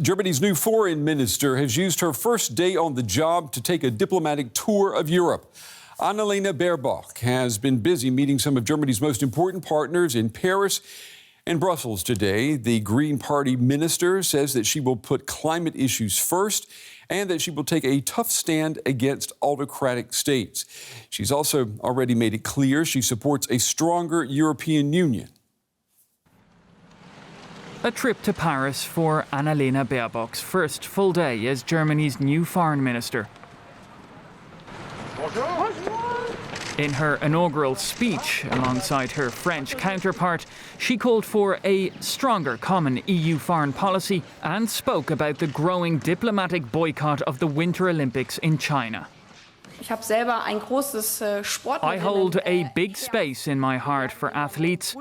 Germany's new foreign minister has used her first day on the job to take a diplomatic tour of Europe. Annalena Baerbock has been busy meeting some of Germany's most important partners in Paris and Brussels today. The Green Party minister says that she will put climate issues first and that she will take a tough stand against autocratic states. She's also already made it clear she supports a stronger European Union. A trip to Paris for Annalena Baerbock's first full day as Germany's new foreign minister. In her inaugural speech, alongside her French counterpart, she called for a stronger common EU foreign policy and spoke about the growing diplomatic boycott of the Winter Olympics in China. I hold a big space in my heart for athletes.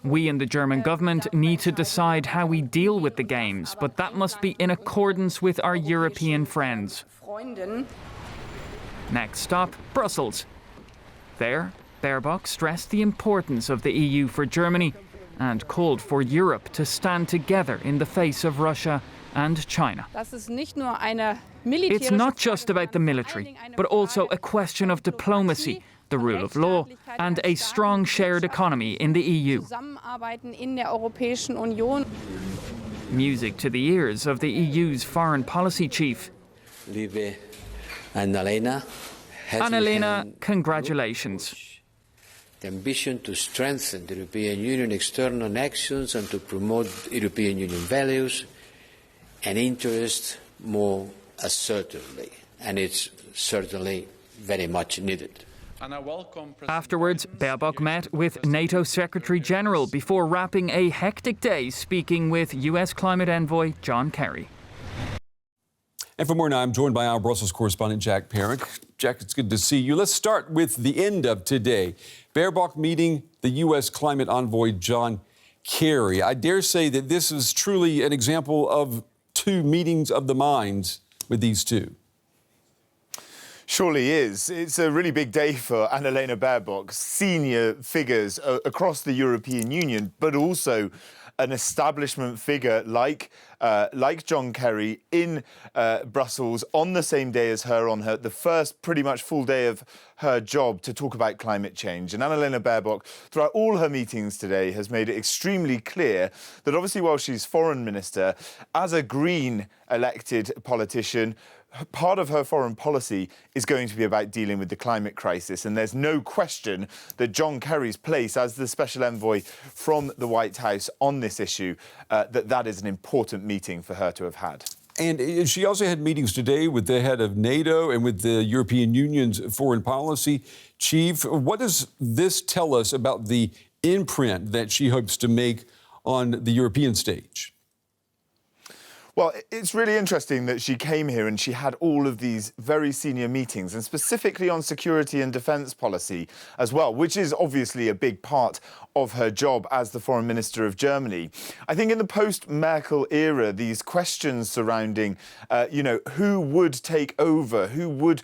We in the German government need to decide how we deal with the Games, but that must be in accordance with our European friends. Next stop, Brussels. There, Baerbock stressed the importance of the EU for Germany and called for Europe to stand together in the face of Russia and China. It's not just about the military, but also a question of diplomacy, the rule of law, and a strong shared economy in the EU. Music to the ears of the EU's foreign policy chief. Annalena, congratulations. The ambition to strengthen the European Union external actions and to promote European Union values and interests more assertively, and it's certainly very much needed. Afterwards, Baerbock met with NATO Secretary General before wrapping a hectic day speaking with US climate envoy John Kerry. And for more now, I'm joined by our Brussels correspondent Jack Parent. Jack, it's good to see you. Let's start with the end of today. Baerbock meeting the U.S. climate envoy John Kerry. I dare say that this is truly an example of two meetings of the minds with these two. Surely is. It's a really big day for Annalena Baerbock, senior figures across the European Union, but also an establishment figure like John Kerry in Brussels on the same day as her, on the first pretty much full day of her job to talk about climate change. And Annalena Baerbock, throughout all her meetings today, has made it extremely clear that obviously while she's foreign minister, as a Green elected politician, part of her foreign policy is going to be about dealing with the climate crisis. And there's no question that John Kerry's place as the special envoy from the White House on this issue, that is an important meeting for her to have had. And she also had meetings today with the head of NATO and with the European Union's foreign policy chief. What does this tell us about the imprint that she hopes to make on the European stage? Well, it's really interesting that she came here and she had all of these very senior meetings, and specifically on security and defence policy as well, which is obviously a big part of her job as the foreign minister of Germany. I think in the post-Merkel era, these questions surrounding, who would take over, who would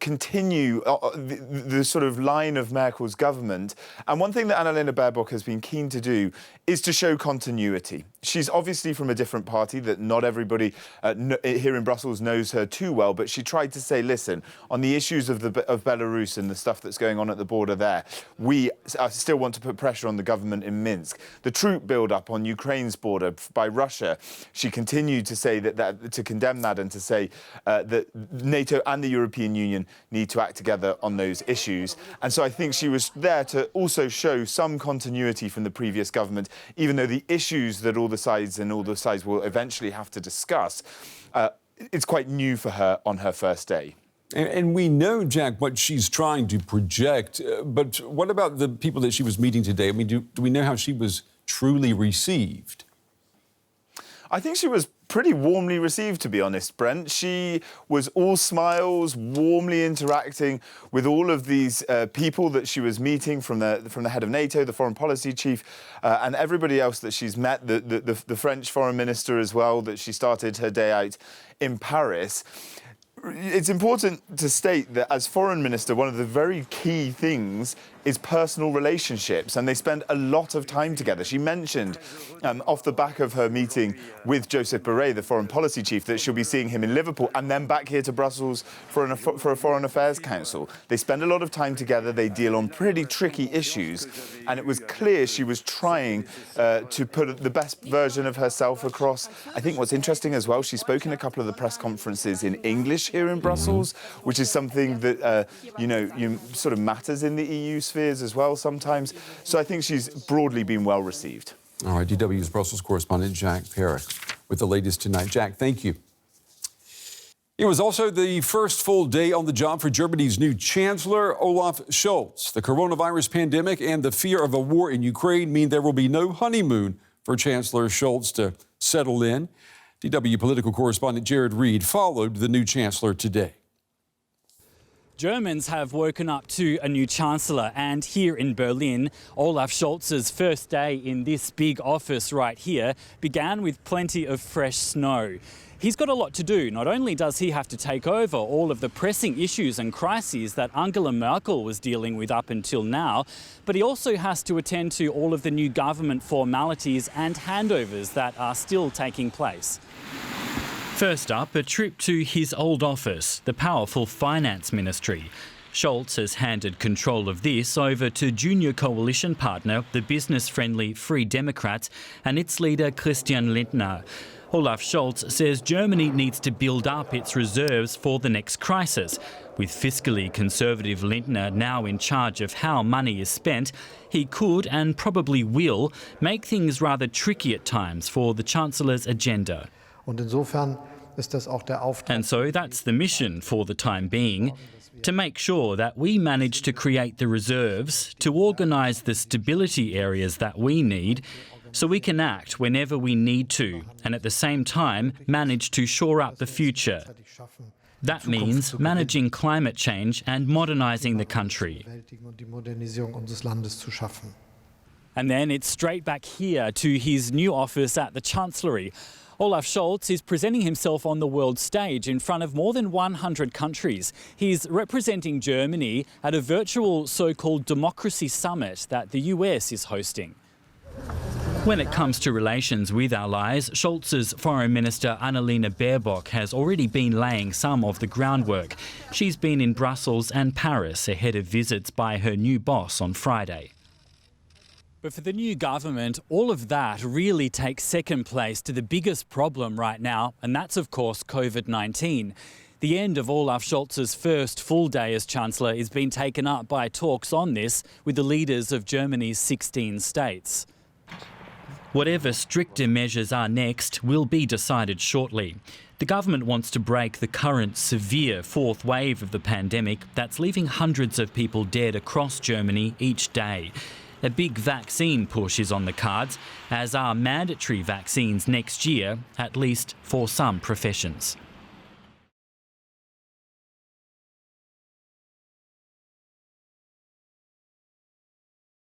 continue the sort of line of Merkel's government. And one thing that Annalena Baerbock has been keen to do is to show continuity. She's obviously from a different party that not everybody here in Brussels knows her too well, but she tried to say, listen, on the issues of Belarus and the stuff that's going on at the border there, we still want to put pressure on the government in Minsk. The troop build-up on Ukraine's border by Russia, she continued to say to condemn that and to say that NATO and the European Union need to act together on those issues. And so I think she was there to also show some continuity from the previous government, even though the issues that all the sides will eventually have to discuss, it's quite new for her on her first day. And we know, Jack, what she's trying to project, but what about the people that she was meeting today? I mean, do we know how she was truly received? I think she was pretty warmly received, to be honest, Brent. She was all smiles, warmly interacting with all of these people that she was meeting, from the head of NATO, the foreign policy chief, and everybody else that she's met, the French foreign minister as well, that she started her day out in Paris. It's important to state that as foreign minister, one of the very key things is personal relationships, and they spend a lot of time together. She mentioned off the back of her meeting with Josep Borrell, the foreign policy chief, that she'll be seeing him in Liverpool and then back here to Brussels for a Foreign Affairs Council. They spend a lot of time together, they deal on pretty tricky issues, and it was clear she was trying to put the best version of herself across. I think what's interesting as well, she spoke in a couple of the press conferences in English here in Brussels, which is something that, sort of matters in the EU spheres as well sometimes. So I think she's broadly been well received. All right, DW's Brussels correspondent Jack Preiss with the latest tonight. Jack, thank you. It was also the first full day on the job for Germany's new Chancellor, Olaf Scholz. The coronavirus pandemic and the fear of a war in Ukraine mean there will be no honeymoon for Chancellor Scholz to settle in. DW political correspondent Jared Reed followed the new Chancellor today. Germans have woken up to a new Chancellor, and here in Berlin, Olaf Scholz's first day in this big office right here began with plenty of fresh snow. He's got a lot to do. Not only does he have to take over all of the pressing issues and crises that Angela Merkel was dealing with up until now, but he also has to attend to all of the new government formalities and handovers that are still taking place. First up, a trip to his old office, the powerful Finance Ministry. Scholz has handed control of this over to junior coalition partner, the business-friendly Free Democrats, and its leader Christian Lindner. Olaf Scholz says Germany needs to build up its reserves for the next crisis. With fiscally conservative Lindner now in charge of how money is spent, he could and probably will make things rather tricky at times for the Chancellor's agenda. And so that's the mission for the time being, to make sure that we manage to create the reserves, to organise the stability areas that we need, so we can act whenever we need to, and at the same time manage to shore up the future. That means managing climate change and modernising the country. And then it's straight back here to his new office at the Chancellery. Olaf Scholz is presenting himself on the world stage in front of more than 100 countries. He's representing Germany at a virtual so-called democracy summit that the US is hosting. When it comes to relations with allies, Scholz's Foreign Minister Annalena Baerbock has already been laying some of the groundwork. She's been in Brussels and Paris ahead of visits by her new boss on Friday. But for the new government, all of that really takes second place to the biggest problem right now, and that's, of course, COVID-19. The end of Olaf Scholz's first full day as Chancellor is being taken up by talks on this with the leaders of Germany's 16 states. Whatever stricter measures are next will be decided shortly. The government wants to break the current severe fourth wave of the pandemic that's leaving hundreds of people dead across Germany each day. A big vaccine push is on the cards, as are mandatory vaccines next year, at least for some professions.